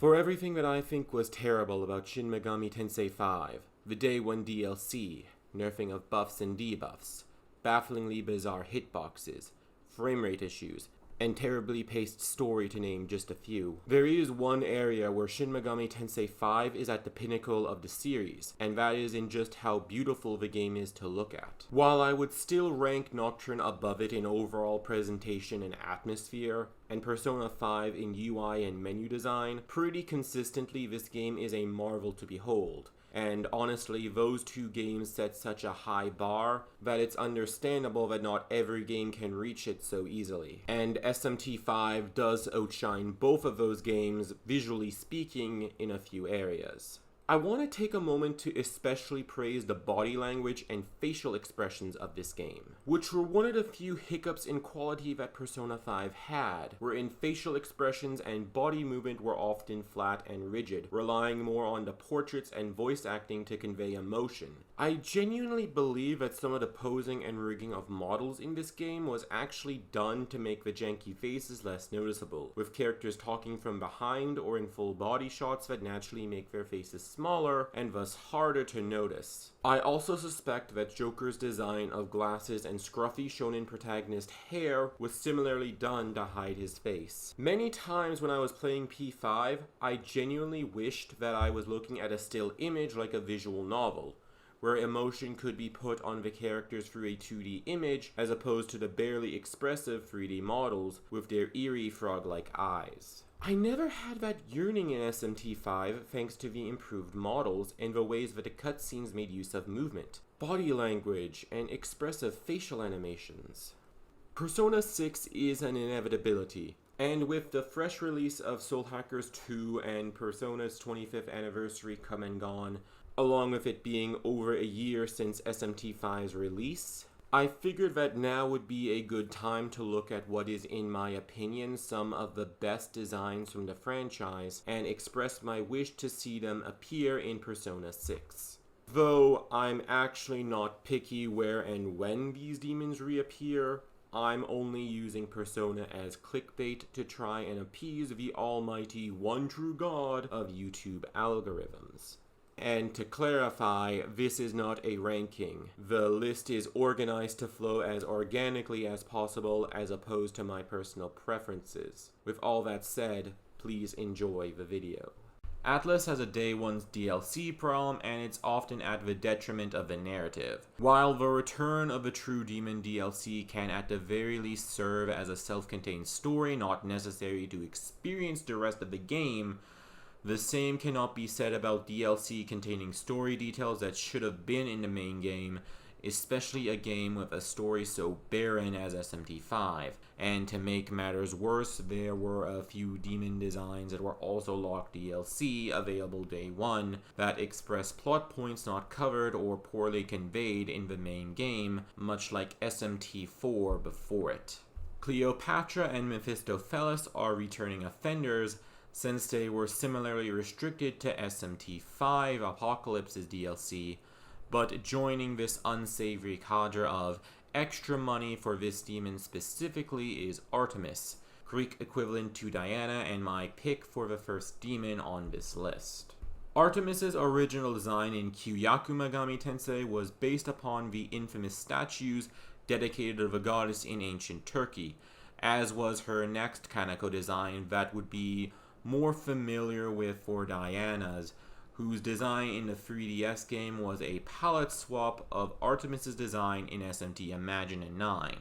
For everything that I think was terrible about Shin Megami Tensei V, the Day 1 DLC, nerfing of buffs and debuffs, bafflingly bizarre hitboxes, framerate issues, and terribly paced story to name just a few, there is one area where Shin Megami Tensei V is at the pinnacle of the series, and that is in just how beautiful the game is to look at. While I would still rank Nocturne above it in overall presentation and atmosphere, and Persona 5 in UI and menu design, pretty consistently this game is a marvel to behold. And honestly, those two games set such a high bar that it's understandable that not every game can reach it so easily. And SMT V does outshine both of those games, visually speaking, in a few areas. I want to take a moment to especially praise the body language and facial expressions of this game, which were one of the few hiccups in quality that Persona 5 had, wherein facial expressions and body movement were often flat and rigid, relying more on the portraits and voice acting to convey emotion. I genuinely believe that some of the posing and rigging of models in this game was actually done to make the janky faces less noticeable, with characters talking from behind or in full body shots that naturally make their faces smaller and thus harder to notice. I also suspect that Joker's design of glasses and scruffy shonen protagonist hair was similarly done to hide his face. Many times when I was playing P5, I genuinely wished that I was looking at a still image like a visual novel, where emotion could be put on the characters through a 2D image as opposed to the barely expressive 3D models with their eerie frog-like eyes. I never had that yearning in SMT V thanks to the improved models and the ways that the cutscenes made use of movement, body language, and expressive facial animations. Persona 6 is an inevitability, and with the fresh release of Soul Hackers 2 and Persona's 25th anniversary come and gone, along with it being over a year since SMT V's release, I figured that now would be a good time to look at what is, in my opinion, some of the best designs from the franchise and express my wish to see them appear in Persona 6. Though I'm actually not picky where and when these demons reappear, I'm only using Persona as clickbait to try and appease the almighty one true god of YouTube algorithms. And to clarify, this is not a ranking. The list is organized to flow as organically as possible as opposed to my personal preferences. With all that said, please enjoy the video. Atlus has a Day 1's DLC problem, and it's often at the detriment of the narrative. While the return of the True Demon DLC can at the very least serve as a self-contained story not necessary to experience the rest of the game, the same cannot be said about DLC containing story details that should have been in the main game, especially a game with a story so barren as SMT V. And to make matters worse, there were a few demon designs that were also locked DLC available Day 1 that express plot points not covered or poorly conveyed in the main game, much like SMT 4 before it. Cleopatra and Mephistopheles are returning offenders, since they were similarly restricted to SMT 5 Apocalypse's DLC, but joining this unsavory cadre of extra money for this demon specifically is Artemis, Greek equivalent to Diana, and my pick for the first demon on this list. Artemis's original design in Kyoyaku Megami Tensei was based upon the infamous statues dedicated to the goddess in ancient Turkey, as was her next Kaneko design that would be more familiar with for Diana's, whose design in the 3DS game was a palette swap of Artemis's design in SMT Imagine 9.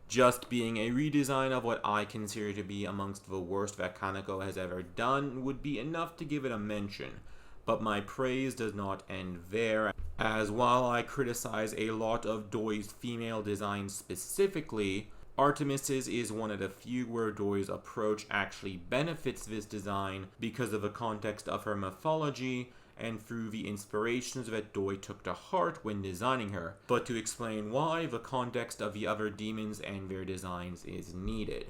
Just being a redesign of what I consider to be amongst the worst that Kaneko has ever done would be enough to give it a mention, but my praise does not end there, as while I criticize a lot of Doi's female designs specifically, Artemis's is one of the few where Doi's approach actually benefits this design because of the context of her mythology and through the inspirations that Doi took to heart when designing her, but to explain why, the context of the other demons and their designs is needed.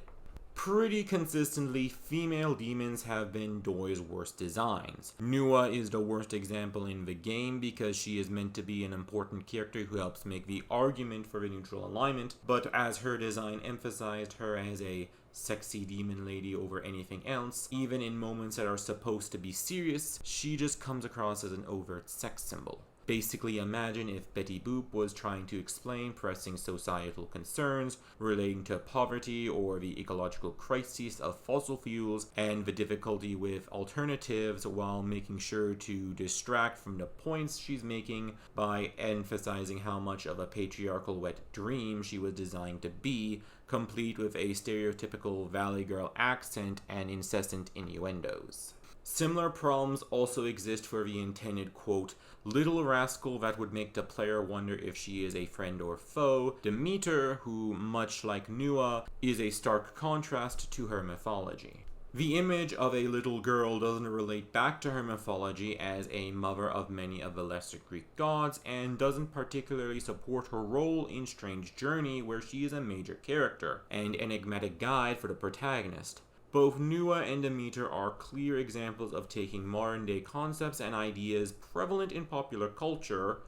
Pretty consistently, female demons have been Doi's worst designs. Nua is the worst example in the game because she is meant to be an important character who helps make the argument for the neutral alignment, but as her design emphasized her as a sexy demon lady over anything else. Even in moments that are supposed to be serious, she just comes across as an overt sex symbol. Basically, imagine if Betty Boop was trying to explain pressing societal concerns relating to poverty or the ecological crisis of fossil fuels and the difficulty with alternatives while making sure to distract from the points she's making by emphasizing how much of a patriarchal wet dream she was designed to be, complete with a stereotypical Valley Girl accent and incessant innuendos. Similar problems also exist for the intended, quote, little rascal that would make the player wonder if she is a friend or foe, Demeter, who, much like Nua, is a stark contrast to her mythology. The image of a little girl doesn't relate back to her mythology as a mother of many of the lesser Greek gods, and doesn't particularly support her role in Strange Journey, where she is a major character and enigmatic guide for the protagonist. Both Nua and Demeter are clear examples of taking modern-day concepts and ideas prevalent in popular culture,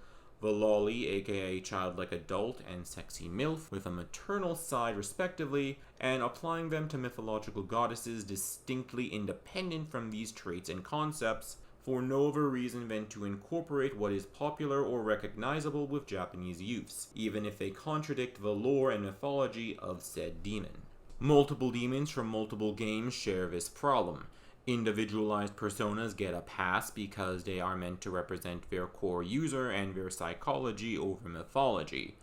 the lolly, aka childlike adult, and sexy MILF, with a maternal side respectively, and applying them to mythological goddesses distinctly independent from these traits and concepts, for no other reason than to incorporate what is popular or recognizable with Japanese youths, even if they contradict the lore and mythology of said demon. Multiple demons from multiple games share this problem. Individualized personas get a pass because they are meant to represent their core user and their psychology over mythology.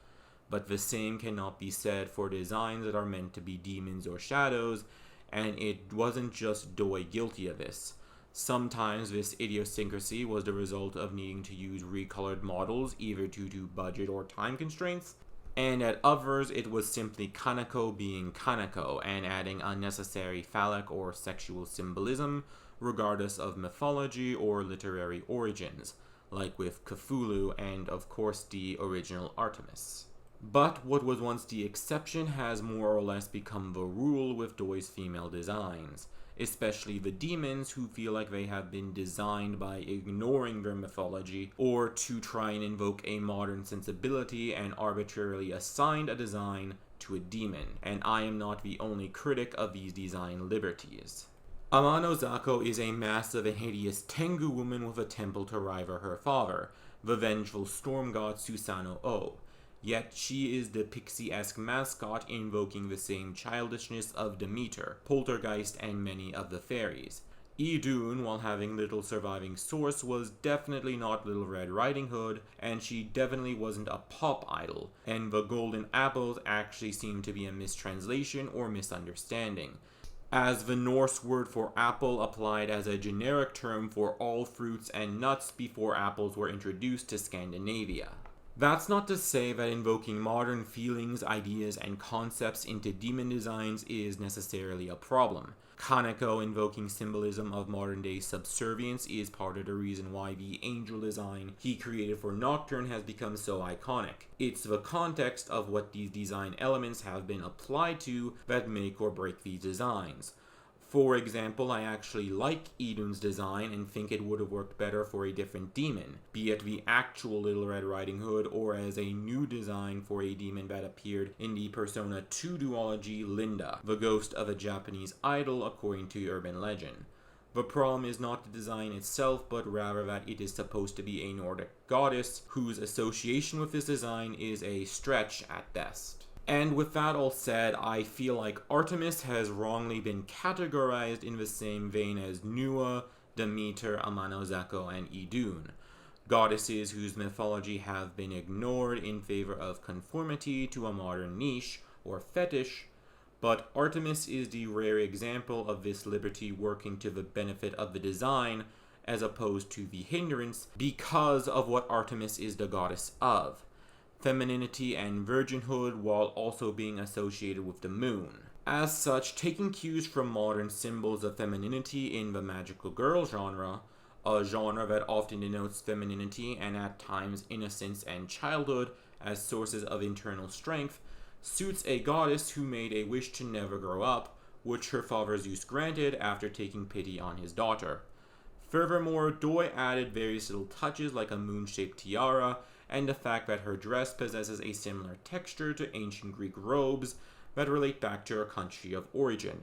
But the same cannot be said for designs that are meant to be demons or shadows, and it wasn't just Doi guilty of this. Sometimes this idiosyncrasy was the result of needing to use recolored models either due to budget or time constraints, and at others it was simply Kaneko being Kaneko and adding unnecessary phallic or sexual symbolism regardless of mythology or literary origins, like with Cthulhu and of course the original Artemis. But what was once the exception has more or less become the rule with Doi's female designs, especially the demons who feel like they have been designed by ignoring their mythology or to try and invoke a modern sensibility and arbitrarily assigned a design to a demon, and I am not the only critic of these design liberties. Amano Zako is a massive and hideous Tengu woman with a temple to rival her father, the vengeful storm god Susanoo O. Yet she is the pixie-esque mascot invoking the same childishness of Demeter, Poltergeist, and many of the fairies. Idun, while having little surviving source, was definitely not Little Red Riding Hood, and she definitely wasn't a pop idol, and the golden apples actually seem to be a mistranslation or misunderstanding, as the Norse word for apple applied as a generic term for all fruits and nuts before apples were introduced to Scandinavia. That's not to say that invoking modern feelings, ideas, and concepts into demon designs is necessarily a problem. Kaneko invoking symbolism of modern-day subservience is part of the reason why the angel design he created for Nocturne has become so iconic. It's the context of what these design elements have been applied to that make or break these designs. For example, I actually like Idun's design and think it would have worked better for a different demon, be it the actual Little Red Riding Hood or as a new design for a demon that appeared in the Persona 2 duology Linda, the ghost of a Japanese idol according to urban legend. The problem is not the design itself, but rather that it is supposed to be a Nordic goddess whose association with this design is a stretch at best. And with that all said, I feel like Artemis has wrongly been categorized in the same vein as Nua, Demeter, Amano Zako, and Idun, goddesses whose mythology have been ignored in favor of conformity to a modern niche or fetish, but Artemis is the rare example of this liberty working to the benefit of the design as opposed to the hindrance because of what Artemis is the goddess of: femininity and virginhood, while also being associated with the moon. As such, taking cues from modern symbols of femininity in the magical girl genre, a genre that often denotes femininity and at times innocence and childhood as sources of internal strength, suits a goddess who made a wish to never grow up, which her father Zeus granted after taking pity on his daughter. Furthermore, Doi added various little touches like a moon-shaped tiara, and the fact that her dress possesses a similar texture to ancient Greek robes that relate back to her country of origin.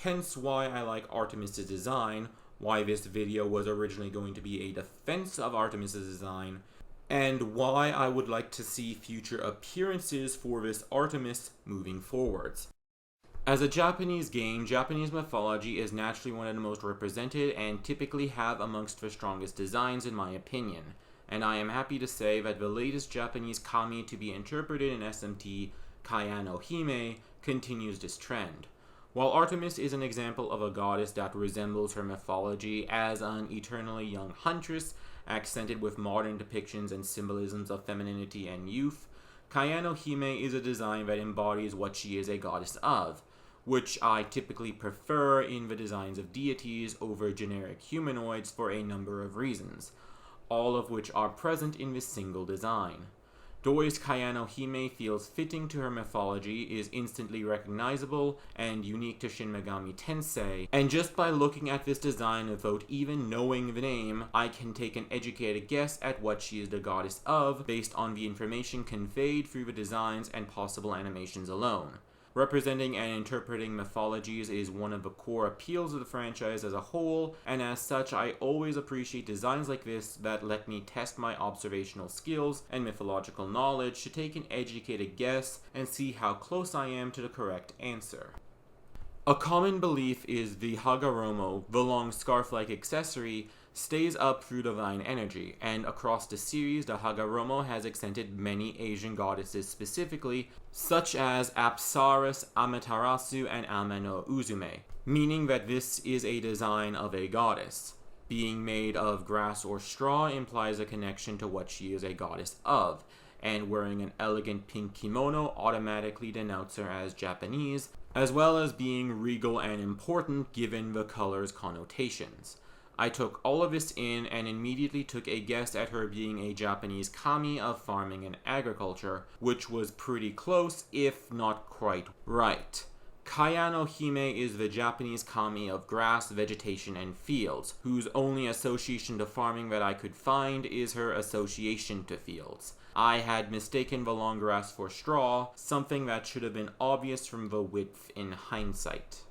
Hence why I like Artemis's design, why this video was originally going to be a defense of Artemis's design, and why I would like to see future appearances for this Artemis moving forwards. As a Japanese game, Japanese mythology is naturally one of the most represented and typically have amongst the strongest designs in my opinion, and I am happy to say that the latest Japanese kami to be interpreted in SMT, Kayano Hime, continues this trend. While Artemis is an example of a goddess that resembles her mythology as an eternally young huntress, accented with modern depictions and symbolisms of femininity and youth, Kayano Hime is a design that embodies what she is a goddess of, which I typically prefer in the designs of deities over generic humanoids for a number of reasons, all of which are present in this single design. Doi's Kayano Hime feels fitting to her mythology, is instantly recognizable, and unique to Shin Megami Tensei, and just by looking at this design without even knowing the name, I can take an educated guess at what she is the goddess of based on the information conveyed through the designs and possible animations alone. Representing and interpreting mythologies is one of the core appeals of the franchise as a whole, and as such I always appreciate designs like this that let me test my observational skills and mythological knowledge to take an educated guess and see how close I am to the correct answer. A common belief is the Hagoromo, the long scarf-like accessory, stays up through divine energy, and across the series the Hagoromo has accented many Asian goddesses specifically, such as Apsaras, Amaterasu, and Amano Uzume, meaning that this is a design of a goddess. Being made of grass or straw implies a connection to what she is a goddess of, and wearing an elegant pink kimono automatically denotes her as Japanese, as well as being regal and important given the color's connotations. I took all of this in and immediately took a guess at her being a Japanese kami of farming and agriculture, which was pretty close, if not quite right. Kayano Hime is the Japanese kami of grass, vegetation, and fields, whose only association to farming that I could find is her association to fields. I had mistaken the long grass for straw, something that should have been obvious from the width in hindsight.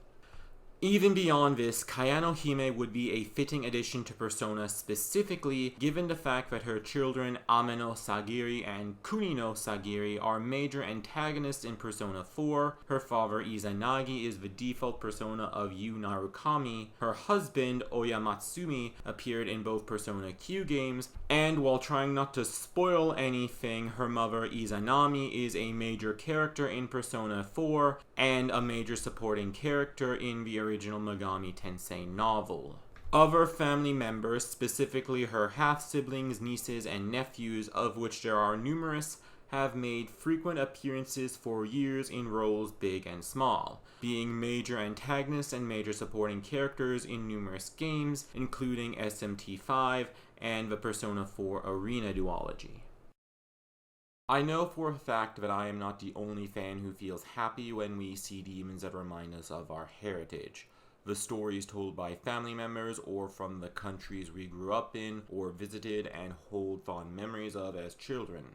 Even beyond this, Kayano Hime would be a fitting addition to Persona specifically, given the fact that her children Ameno Sagiri and Kunino Sagiri are major antagonists in Persona 4, her father Izanagi is the default persona of Yu Narukami, her husband Oyamatsumi appeared in both Persona Q games, and while trying not to spoil anything, her mother Izanami is a major character in Persona 4, and a major supporting character in the original Megami Tensei novel. Other family members, specifically her half-siblings, nieces, and nephews, of which there are numerous, have made frequent appearances for years in roles big and small, being major antagonists and major supporting characters in numerous games, including SMT V and the Persona 4 Arena duology. I know for a fact that I am not the only fan who feels happy when we see demons that remind us of our heritage. The stories told by family members or from the countries we grew up in or visited and hold fond memories of as children.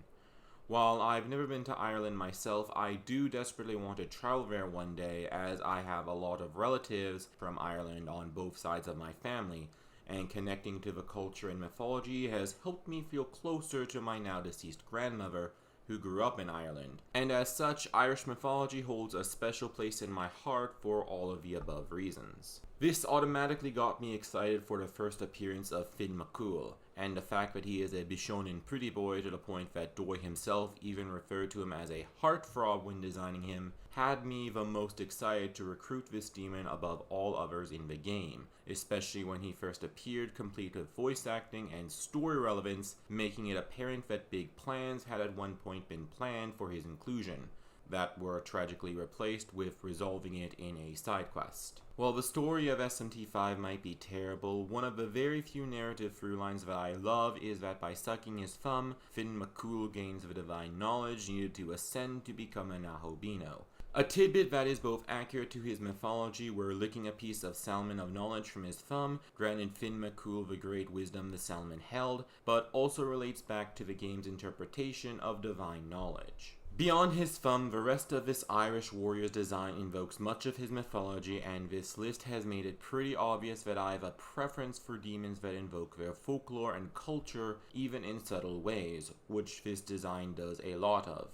While I've never been to Ireland myself, I do desperately want to travel there one day, as I have a lot of relatives from Ireland on both sides of my family, and connecting to the culture and mythology has helped me feel closer to my now deceased grandmother, who grew up in Ireland, and as such, Irish mythology holds a special place in my heart for all of the above reasons. This automatically got me excited for the first appearance of Finn McCool, and the fact that he is a Bishonen pretty boy to the point that Doi himself even referred to him as a heartthrob when designing him, had me the most excited to recruit this demon above all others in the game, especially when he first appeared complete with voice acting and story relevance, making it apparent that big plans had at one point been planned for his inclusion, that were tragically replaced with resolving it in a side quest. While the story of SMT V might be terrible, one of the very few narrative through lines that I love is that by sucking his thumb, Finn McCool gains the divine knowledge needed to ascend to become a Nahobino. A tidbit that is both accurate to his mythology, where licking a piece of salmon of knowledge from his thumb granted Finn McCool the great wisdom the salmon held, but also relates back to the game's interpretation of divine knowledge. Beyond his thumb, the rest of this Irish warrior's design invokes much of his mythology, and this list has made it pretty obvious that I have a preference for demons that invoke their folklore and culture, even in subtle ways, which this design does a lot of.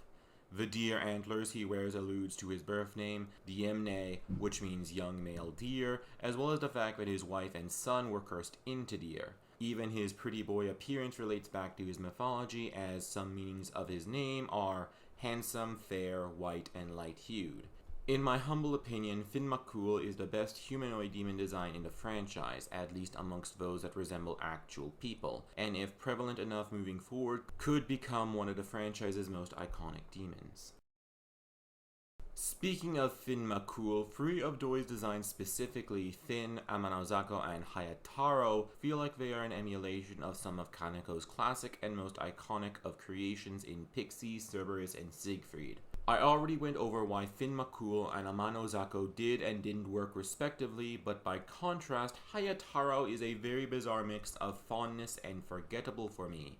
The deer antlers he wears alludes to his birth name, Diemne, which means young male deer, as well as the fact that his wife and son were cursed into deer. Even his pretty boy appearance relates back to his mythology, as some meanings of his name are handsome, fair, white, and light-hued. In my humble opinion, Finn McCool is the best humanoid demon design in the franchise, at least amongst those that resemble actual people, and if prevalent enough moving forward, could become one of the franchise's most iconic demons. Speaking of Finn McCool, 3 of Doi's designs specifically, Finn, Amanozako, and Hayataro, feel like they are an emulation of some of Kaneko's classic and most iconic of creations in Pixie, Cerberus, and Siegfried. I already went over why Finn McCool and Amanozako did and didn't work respectively, but by contrast, Hayataro is a very bizarre mix of fondness and forgettable for me.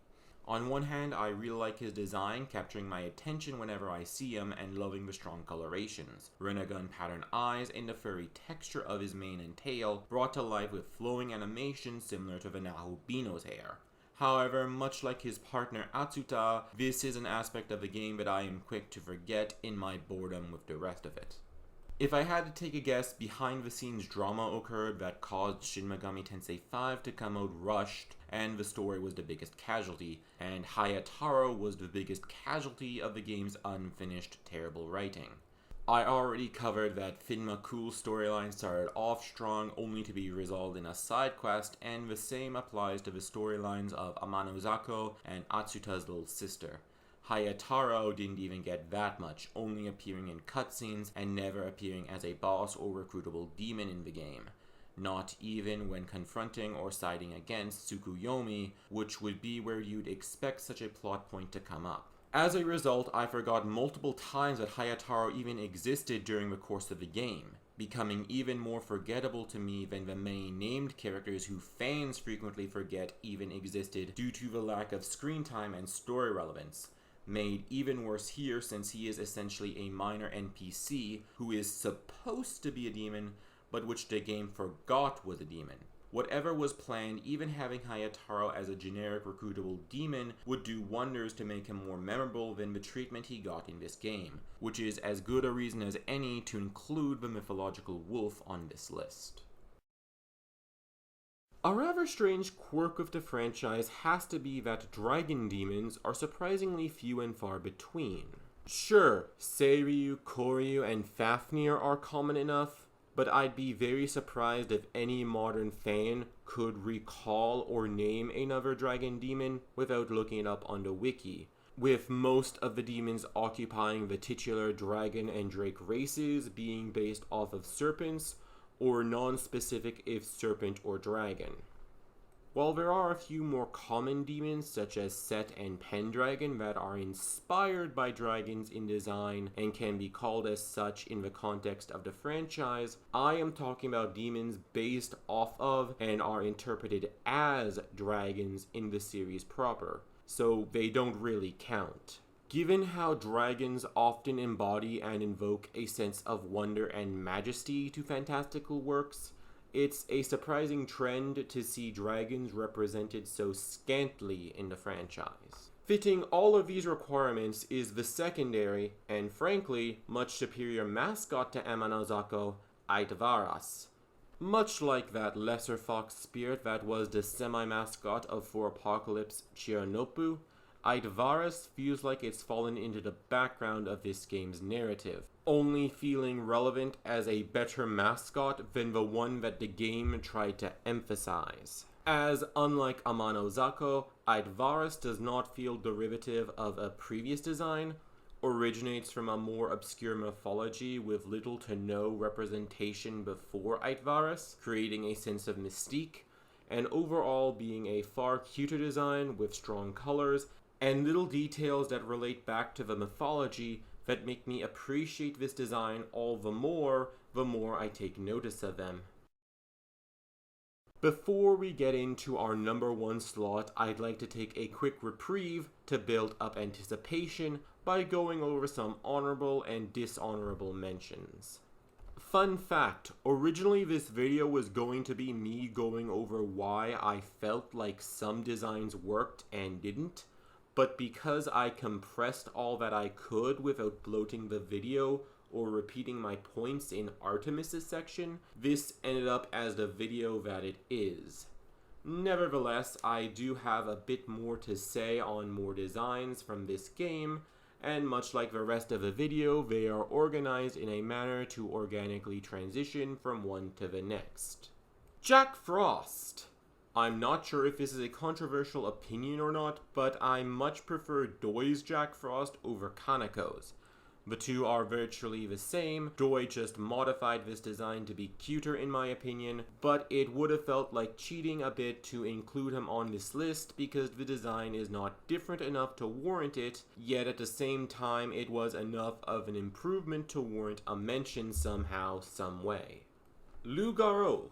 On one hand, I really like his design, capturing my attention whenever I see him and loving the strong colorations. Renegon pattern eyes and the furry texture of his mane and tail, brought to life with flowing animation similar to the Nahubino's hair. However, much like his partner Atsuta, this is an aspect of the game that I am quick to forget in my boredom with the rest of it. If I had to take a guess, behind the scenes drama occurred that caused Shin Megami Tensei V to come out rushed, and the story was the biggest casualty, and Hayataro was the biggest casualty of the game's unfinished, terrible writing. I already covered that Finn McCool's storyline started off strong only to be resolved in a side quest, and the same applies to the storylines of Amanozako and Atsuta's little sister. Hayataro didn't even get that much, only appearing in cutscenes and never appearing as a boss or recruitable demon in the game. Not even when confronting or siding against Tsukuyomi, which would be where you'd expect such a plot point to come up. As a result, I forgot multiple times that Hayataro even existed during the course of the game, becoming even more forgettable to me than the many named characters who fans frequently forget even existed due to the lack of screen time and story relevance. Made even worse here since he is essentially a minor NPC who is supposed to be a demon, but which the game forgot was a demon. Whatever was planned, even having Hayataro as a generic recruitable demon would do wonders to make him more memorable than the treatment he got in this game, which is as good a reason as any to include the mythological wolf on this list. A rather strange quirk of the franchise has to be that dragon demons are surprisingly few and far between. Sure, Seiryu, Koryu, and Fafnir are common enough, but I'd be very surprised if any modern fan could recall or name another dragon demon without looking it up on the wiki, with most of the demons occupying the titular dragon and drake races being based off of serpents, or non-specific if serpent or dragon. While there are a few more common demons such as Set and Pendragon that are inspired by dragons in design and can be called as such in the context of the franchise, I am talking about demons based off of and are interpreted as dragons in the series proper, so they don't really count. Given how dragons often embody and invoke a sense of wonder and majesty to fantastical works, it's a surprising trend to see dragons represented so scantily in the franchise. Fitting all of these requirements is the secondary, and frankly, much superior mascot to Amanozako, Aitvaras. Much like that lesser fox spirit that was the semi-mascot of For Apocalypse Chiranopu, Aitvaras feels like it's fallen into the background of this game's narrative, only feeling relevant as a better mascot than the one that the game tried to emphasize. As unlike Amanozako, Aitvaras does not feel derivative of a previous design, originates from a more obscure mythology with little to no representation before Aitvaras, creating a sense of mystique, and overall being a far cuter design with strong colors and little details that relate back to the mythology that make me appreciate this design all the more I take notice of them. Before we get into our number 1 slot, I'd like to take a quick reprieve to build up anticipation by going over some honorable and dishonorable mentions. Fun fact, originally this video was going to be me going over why I felt like some designs worked and didn't, but because I compressed all that I could without bloating the video or repeating my points in Artemis's section, this ended up as the video that it is. Nevertheless, I do have a bit more to say on more designs from this game, and much like the rest of the video, they are organized in a manner to organically transition from one to the next. Jack Frost! I'm not sure if this is a controversial opinion or not, but I much prefer Doi's Jack Frost over Kaneko's. The two are virtually the same. Doi just modified this design to be cuter in my opinion, but it would have felt like cheating a bit to include him on this list because the design is not different enough to warrant it, yet at the same time it was enough of an improvement to warrant a mention somehow, some way. Lou Garou.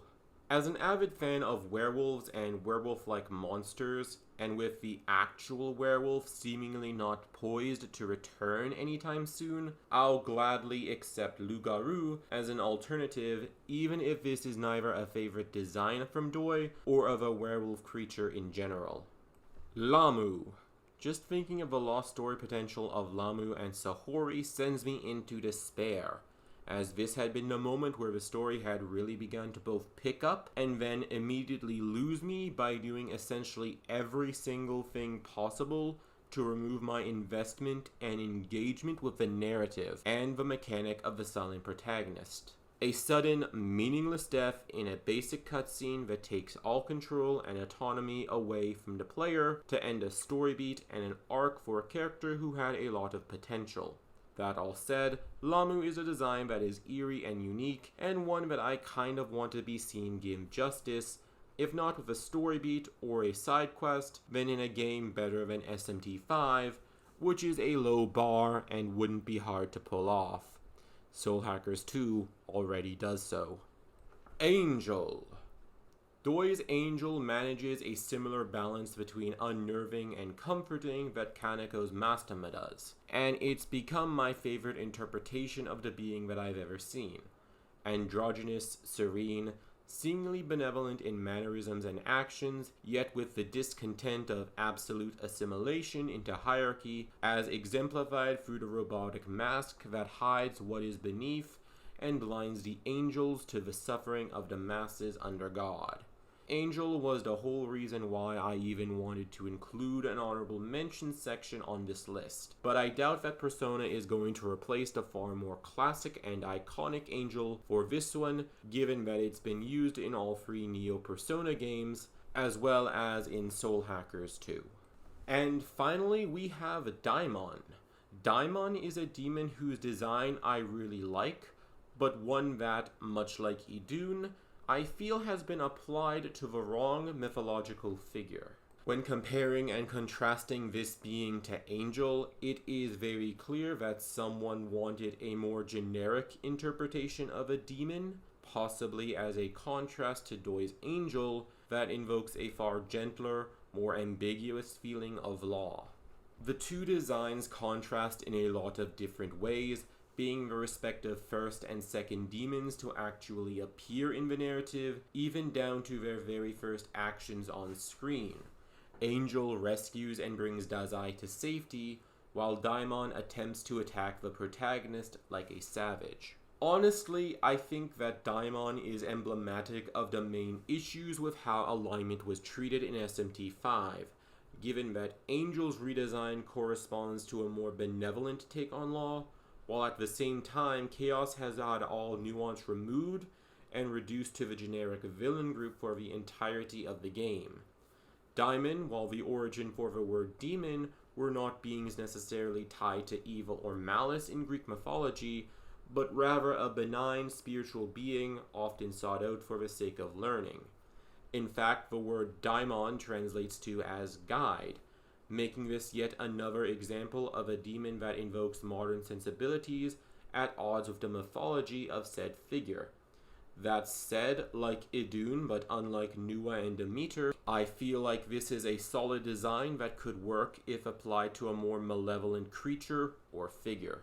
As an avid fan of werewolves and werewolf-like monsters, and with the actual werewolf seemingly not poised to return anytime soon, I'll gladly accept Lou Garou as an alternative, even if this is neither a favorite design from Doi or of a werewolf creature in general. Lamu. Just thinking of the lost story potential of Lamu and Sahori sends me into despair, as this had been the moment where the story had really begun to both pick up and then immediately lose me by doing essentially every single thing possible to remove my investment and engagement with the narrative and the mechanic of the silent protagonist. A sudden, meaningless death in a basic cutscene that takes all control and autonomy away from the player to end a story beat and an arc for a character who had a lot of potential. That all said, Lamu is a design that is eerie and unique, and one that I kind of want to be seen give justice, if not with a story beat or a side quest, then in a game better than SMT V, which is a low bar and wouldn't be hard to pull off. Soul Hackers 2 already does so. Angel. Doi's Angel manages a similar balance between unnerving and comforting that Kaneko's Mastema does, and it's become my favorite interpretation of the being that I've ever seen. Androgynous, serene, seemingly benevolent in mannerisms and actions, yet with the discontent of absolute assimilation into hierarchy, as exemplified through the robotic mask that hides what is beneath and blinds the angels to the suffering of the masses under God. Angel was the whole reason why I even wanted to include an honorable mention section on this list, but I doubt that Persona is going to replace the far more classic and iconic Angel for this one, given that it's been used in all 3 Neo Persona games, as well as in Soul Hackers 2. And finally, we have Daimon. Daimon is a demon whose design I really like, but one that, much like Idun, I feel has been applied to the wrong mythological figure. When comparing and contrasting this being to Angel, it is very clear that someone wanted a more generic interpretation of a demon, possibly as a contrast to Doi's Angel, that invokes a far gentler, more ambiguous feeling of law. The two designs contrast in a lot of different ways, being the respective first and second demons to actually appear in the narrative, even down to their very first actions on screen. Angel rescues and brings Dazai to safety, while Daimon attempts to attack the protagonist like a savage. Honestly, I think that Daimon is emblematic of the main issues with how alignment was treated in SMT V, given that Angel's redesign corresponds to a more benevolent take on law, while at the same time Chaos has had all nuance removed and reduced to the generic villain group for the entirety of the game. Daimon, while the origin for the word demon were not beings necessarily tied to evil or malice in Greek mythology, but rather a benign spiritual being often sought out for the sake of learning. In fact, the word daimon translates to as guide, making this yet another example of a demon that invokes modern sensibilities at odds with the mythology of said figure. That said, like Idun, but unlike Nuwa and Demeter, I feel like this is a solid design that could work if applied to a more malevolent creature or figure.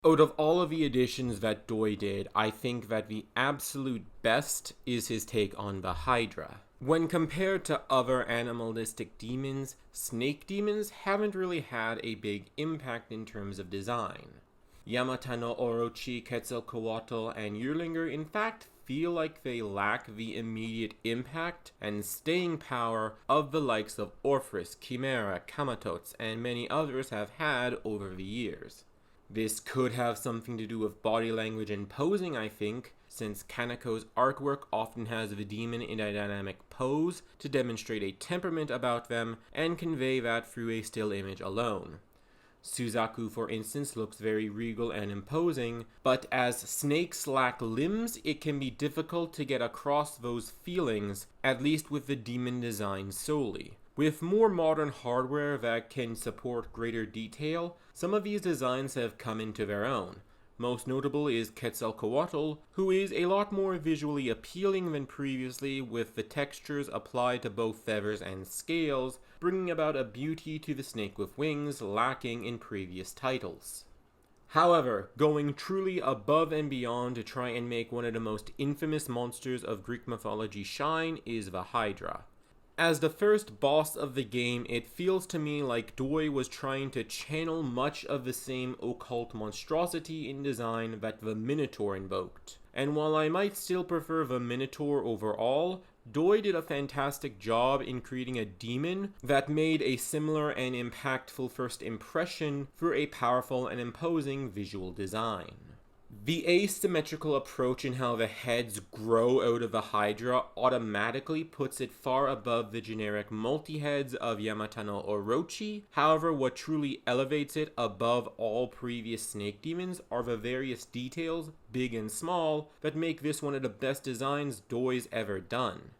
Out of all of the additions that Doi did, I think that the absolute best is his take on the Hydra. When compared to other animalistic demons, snake demons haven't really had a big impact in terms of design. Yamata no Orochi, Quetzalcoatl, and Yearlinger in fact feel like they lack the immediate impact and staying power of the likes of Orpheus, Chimera, Kamatotes, and many others have had over the years. This could have something to do with body language and posing, I think, since Kaneko's artwork often has the demon in a dynamic pose to demonstrate a temperament about them and convey that through a still image alone. Suzaku, for instance, looks very regal and imposing, but as snakes lack limbs, it can be difficult to get across those feelings, at least with the demon design solely. With more modern hardware that can support greater detail, some of these designs have come into their own. Most notable is Quetzalcoatl, who is a lot more visually appealing than previously, with the textures applied to both feathers and scales, bringing about a beauty to the snake with wings lacking in previous titles. However, going truly above and beyond to try and make one of the most infamous monsters of Greek mythology shine is the Hydra. As the first boss of the game, it feels to me like Doi was trying to channel much of the same occult monstrosity in design that the Minotaur invoked. And while I might still prefer the Minotaur overall, Doi did a fantastic job in creating a demon that made a similar and impactful first impression through a powerful and imposing visual design. The asymmetrical approach in how the heads grow out of the Hydra automatically puts it far above the generic multi-heads of Yamata no Orochi. However, what truly elevates it above all previous snake demons are the various details, big and small, that make this one of the best designs Doi's ever done.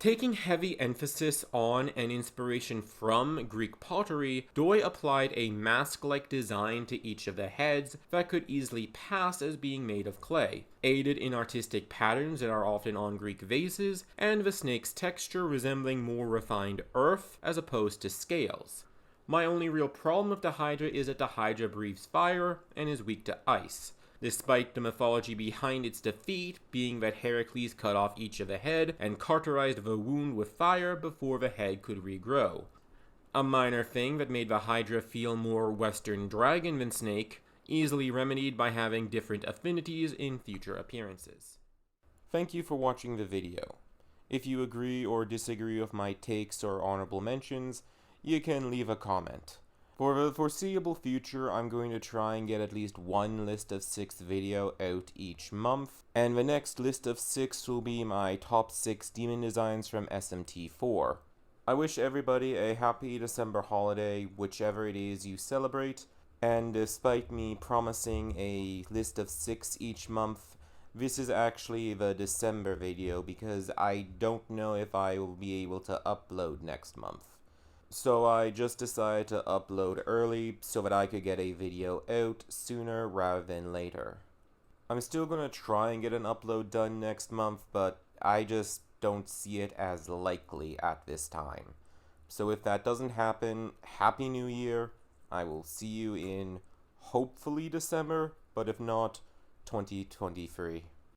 Taking heavy emphasis on and inspiration from Greek pottery, Doi applied a mask-like design to each of the heads that could easily pass as being made of clay, aided in artistic patterns that are often on Greek vases, and the snake's texture resembling more refined earth as opposed to scales. My only real problem with the Hydra is that the Hydra breathes fire and is weak to ice, despite the mythology behind its defeat being that Heracles cut off each of the head and cauterized the wound with fire before the head could regrow. A minor thing that made the Hydra feel more Western dragon than snake, easily remedied by having different affinities in future appearances. Thank you for watching the video. If you agree or disagree with my takes or honorable mentions, you can leave a comment. For the foreseeable future, I'm going to try and get at least one list of 6 video out each month, and the next list of 6 will be my top 6 demon designs from SMT 4. I wish everybody a happy December holiday, whichever it is you celebrate, and despite me promising a list of 6 each month, this is actually the December video because I don't know if I will be able to upload next month. So I just decided to upload early so that I could get a video out sooner rather than later. I'm still gonna try and get an upload done next month, but I just don't see it as likely at this time. So if that doesn't happen, Happy New Year. I will see you in hopefully December, but if not, 2023.